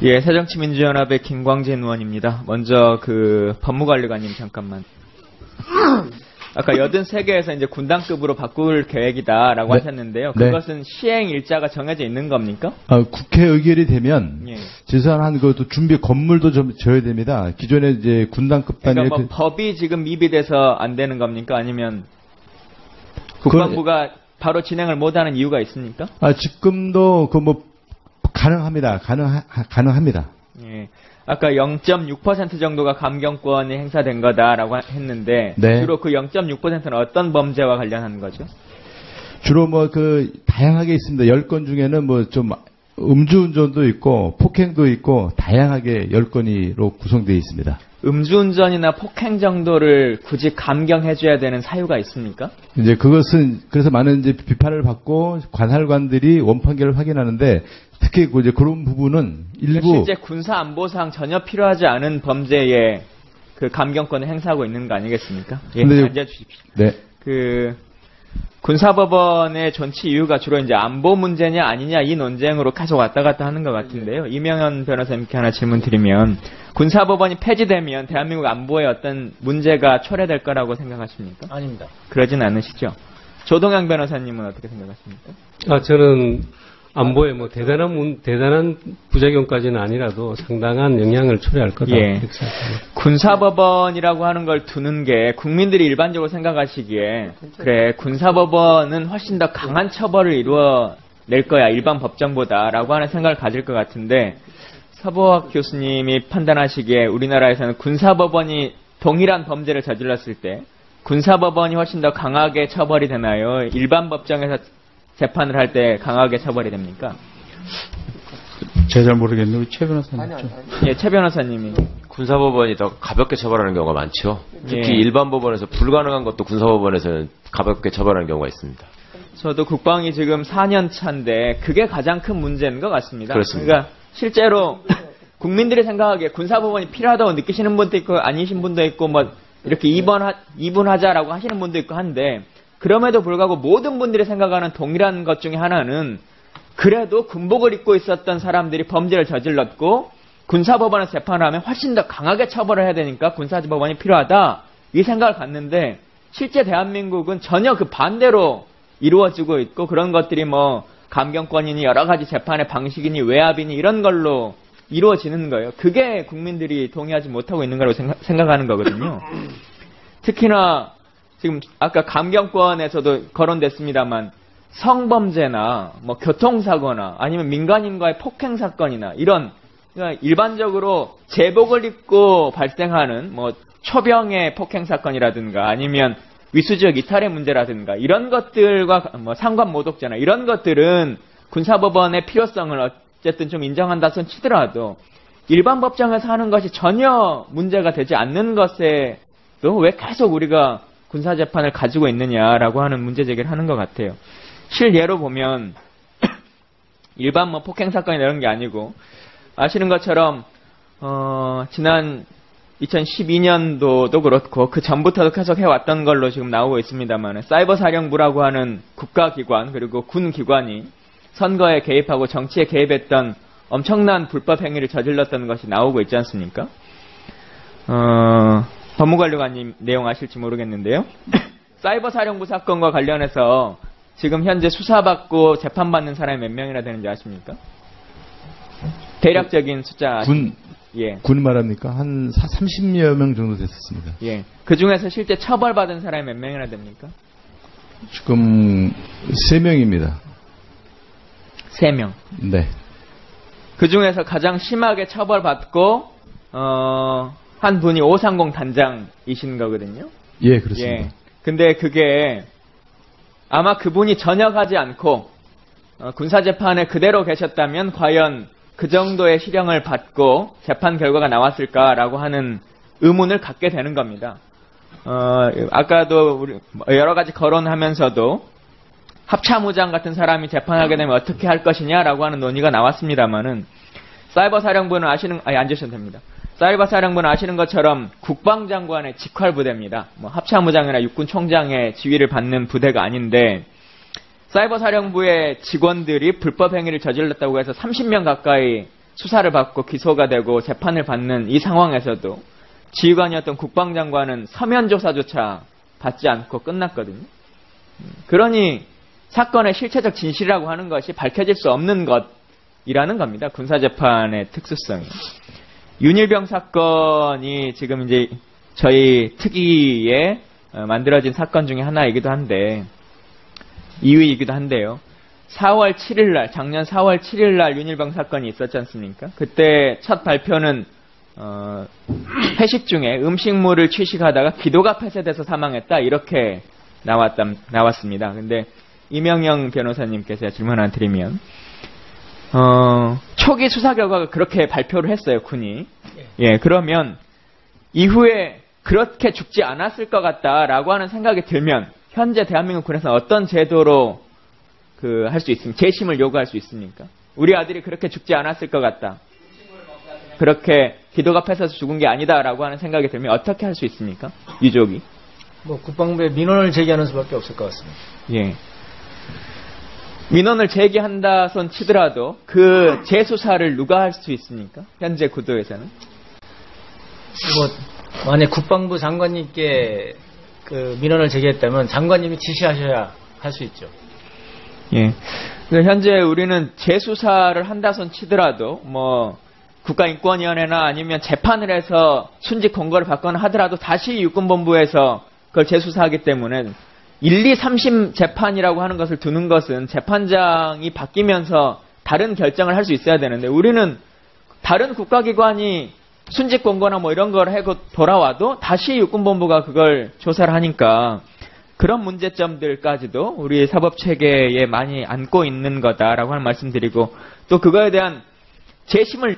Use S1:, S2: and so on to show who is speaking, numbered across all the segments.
S1: 예, 새정치민주연합의 김광진 의원입니다. 먼저 법무관리관님 잠깐만. 아까 83개에서 이제 군단급으로 바꿀 계획이다라고 하셨는데요. 그것은 시행 일자가 정해져 있는 겁니까?
S2: 국회 의결이 되면 제사한 것도 준비 건물도 좀 져야 됩니다. 기존에 이제 군단급 단위
S1: 그러니까 법이 지금 미비돼서 안 되는 겁니까? 아니면 국방부가 바로 진행을 못하는 이유가 있습니까?
S2: 지금도 가능합니다. 가능합니다.
S1: 예. 아까 0.6% 정도가 감경권이 행사된 거다라고 했는데 주로 그 0.6%는 어떤 범죄와 관련한 거죠?
S2: 주로 다양하게 있습니다. 10건 중에는 좀 음주운전도 있고 폭행도 있고 다양하게 10건으로 구성되어 있습니다.
S1: 음주운전이나 폭행 정도를 굳이 감경해줘야 되는 사유가 있습니까?
S2: 이제 그것은 그래서 많은 이제 비판을 받고 관할관들이 원판결을 확인하는데 특히 이제 그런 부분은 일부
S1: 실제 군사안보상 전혀 필요하지 않은 범죄에 그 감경권을 행사하고 있는 거 아니겠습니까? 예, 앉아주십시오.
S2: 네.
S1: 군사법원의 존치 이유가 주로 이제 안보 문제냐 아니냐 이 논쟁으로 계속 왔다 갔다 하는 것 같은데요. 이명현 변호사님께 하나 질문 드리면 군사법원이 폐지되면 대한민국 안보에 어떤 문제가 초래될 거라고 생각하십니까?
S3: 아닙니다.
S1: 그러진 않으시죠? 조동양 변호사님은 어떻게 생각하십니까?
S3: 저는 안보에 대단한 부작용까지는 아니라도 상당한 영향을 초래할 거다.
S1: 군사법원이라고 하는 걸 두는 게 국민들이 일반적으로 생각하시기에 그래 군사법원은 훨씬 더 강한 처벌을 이루어낼 거야 일반 법정보다라고 하는 생각을 가질 것 같은데 서보학 교수님이 판단하시기에 우리나라에서는 군사법원이 동일한 범죄를 저질렀을 때 군사법원이 훨씬 더 강하게 처벌이 되나요? 일반 법정에서 재판을 할 때 강하게 처벌이 됩니까?
S4: 제가 잘 모르겠는데 최 변호사님.
S1: 예, 최 변호사님이.
S5: 군사법원이 더 가볍게 처벌하는 경우가 많죠. 특히 일반 법원에서 불가능한 것도 군사법원에서는 가볍게 처벌하는 경우가 있습니다.
S1: 저도 국방이 지금 4년 차인데 그게 가장 큰 문제인 것 같습니다.
S5: 그렇습니다.
S1: 그러니까 실제로 국민들이 생각하기에 군사법원이 필요하다고 느끼시는 분도 있고 아니신 분도 있고 이렇게 이분하자라고 하시는 분도 있고 한데 그럼에도 불구하고 모든 분들이 생각하는 동일한 것 중에 하나는 그래도 군복을 입고 있었던 사람들이 범죄를 저질렀고 군사법원에서 재판을 하면 훨씬 더 강하게 처벌을 해야 되니까 군사법원이 필요하다 이 생각을 갖는데 실제 대한민국은 전혀 그 반대로 이루어지고 있고 그런 것들이 감경권이니 여러 가지 재판의 방식이니 외압이니 이런 걸로 이루어지는 거예요. 그게 국민들이 동의하지 못하고 있는 거라고 생각하는 거거든요. 특히나 지금 아까 감경권에서도 거론됐습니다만 성범죄나 교통사고나 아니면 민간인과의 폭행 사건이나 이런 그러니까 일반적으로 제복을 입고 발생하는 초병의 폭행 사건이라든가 아니면 위수지역 이탈의 문제라든가 이런 것들과 상관모독죄나 이런 것들은 군사법원의 필요성을 어쨌든 좀 인정한다 손 치더라도 일반 법정에서 하는 것이 전혀 문제가 되지 않는 것에도 왜 계속 우리가 군사재판을 가지고 있느냐라고 하는 문제 제기를 하는 것 같아요. 실예로 보면 일반 폭행 사건이 이런 게 아니고 아시는 것처럼 지난 2012년도도 그렇고 그 전부터도 계속 해왔던 걸로 지금 나오고 있습니다만 사이버사령부라고 하는 국가기관 그리고 군기관이 선거에 개입하고 정치에 개입했던 엄청난 불법 행위를 저질렀다는 것이 나오고 있지 않습니까? 법무관리관님 내용 아실지 모르겠는데요. 사이버사령부 사건과 관련해서 지금 현재 수사받고 재판받는 사람이 몇 명이나 되는지 아십니까? 대략적인 숫자
S2: 군 말합니까? 한 30여 명 정도 됐었습니다.
S1: 예. 그 중에서 실제 처벌받은 사람이 몇 명이나 됩니까?
S2: 지금 3명입니다.
S1: 3명.
S2: 네.
S1: 그 중에서 가장 심하게 처벌받고 한 분이 530 단장이신 거거든요.
S2: 예, 그렇습니다.
S1: 예. 근데 그게 아마 그분이 전역하지 않고 군사재판에 그대로 계셨다면 과연 그 정도의 실형을 받고 재판 결과가 나왔을까라고 하는 의문을 갖게 되는 겁니다. 아까도 우리 여러 가지 거론하면서도 합참의장 같은 사람이 재판하게 되면 어떻게 할 것이냐라고 하는 논의가 나왔습니다만은 사이버사령부는 앉으셔도 됩니다. 사이버사령부는 아시는 것처럼 국방장관의 직활부대입니다. 합참의장이나 육군총장의 지휘를 받는 부대가 아닌데 사이버사령부의 직원들이 불법 행위를 저질렀다고 해서 30명 가까이 수사를 받고 기소가 되고 재판을 받는 이 상황에서도 지휘관이었던 국방장관은 서면 조사조차 받지 않고 끝났거든요. 그러니 사건의 실체적 진실이라고 하는 것이 밝혀질 수 없는 것이라는 겁니다. 군사재판의 특수성이. 윤일병 사건이 지금 이제 저희 특위에 만들어진 사건 중에 하나이기도 한데, 2위이기도 한데요. 4월 7일 날, 작년 4월 7일 날 윤일병 사건이 있었지 않습니까? 그때 첫 발표는 회식 중에 음식물을 취식하다가 기도가 폐쇄돼서 사망했다, 이렇게 나왔습니다. 근데 이명영 변호사님께서 질문 하나 드리면, 초기 수사 결과가 그렇게 발표를 했어요, 군이. 예, 그러면 이후에 그렇게 죽지 않았을 것 같다라고 하는 생각이 들면 현재 대한민국 군에서는 어떤 제도로 할 수 있습니까? 재심을 요구할 수 있습니까? 우리 아들이 그렇게 죽지 않았을 것 같다, 그렇게 기도가 폐쇄해서 죽은 게 아니다라고 하는 생각이 들면 어떻게 할 수 있습니까? 유족이.
S6: 국방부에 민원을 제기하는 수밖에 없을 것 같습니다.
S1: 예. 민원을 제기한다 손 치더라도 그 재수사를 누가 할 수 있습니까? 현재 구도에서는.
S6: 만약 국방부 장관님께 그 민원을 제기했다면 장관님이 지시하셔야 할 수 있죠.
S1: 예. 그래서 현재 우리는 재수사를 한다 손 치더라도 국가인권위원회나 아니면 재판을 해서 순직 권고를 받거나 하더라도 다시 육군본부에서 그걸 재수사하기 때문에 1, 2, 3심 재판이라고 하는 것을 두는 것은 재판장이 바뀌면서 다른 결정을 할 수 있어야 되는데, 우리는 다른 국가기관이 순직 권고나 이런 걸 하고 돌아와도 다시 육군본부가 그걸 조사를 하니까 그런 문제점들까지도 우리 사법체계에 많이 안고 있는 거다라고 하는 말씀드리고, 또 그거에 대한 재심을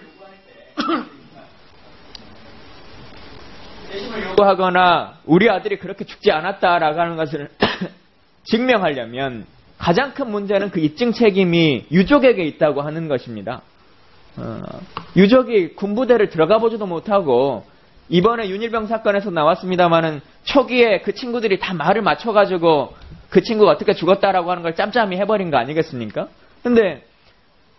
S1: 요구하거나 우리 아들이 그렇게 죽지 않았다라고 하는 것을 증명하려면 가장 큰 문제는 그 입증 책임이 유족에게 있다고 하는 것입니다. 유족이 군부대를 들어가 보지도 못하고, 이번에 윤일병 사건에서 나왔습니다마는 초기에 그 친구들이 다 말을 맞춰가지고 그 친구가 어떻게 죽었다라고 하는 걸 짬짬이 해버린 거 아니겠습니까? 근데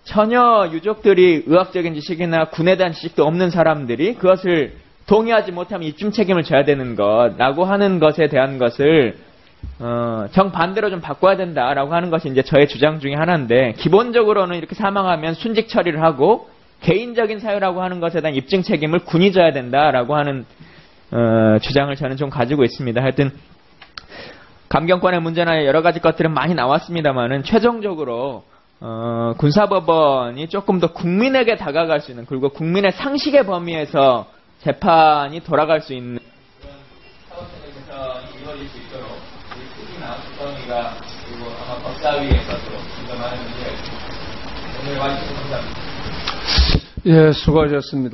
S1: 전혀 유족들이 의학적인 지식이나 군에 대한 지식도 없는 사람들이 그것을 동의하지 못하면 입증 책임을 져야 되는 것라고 하는 것에 대한 것을 정반대로 좀 바꿔야 된다라고 하는 것이 이제 저의 주장 중에 하나인데, 기본적으로는 이렇게 사망하면 순직 처리를 하고 개인적인 사유라고 하는 것에 대한 입증 책임을 군이 져야 된다라고 하는 주장을 저는 좀 가지고 있습니다. 하여튼 감경권의 문제나 여러 가지 것들은 많이 나왔습니다만은 최종적으로 군사법원이 조금 더 국민에게 다가갈 수 있는, 그리고 국민의 상식의 범위에서 재판이 돌아갈 수 있는 그런 사법체계에서 이루어질 수 있도록 특히나 국방위가 그리고 아마 법사위에서도 좀 더 많은 문제가 있습니다. 오늘 와주셔서 감사합니다.
S3: 예, 수고하셨습니다.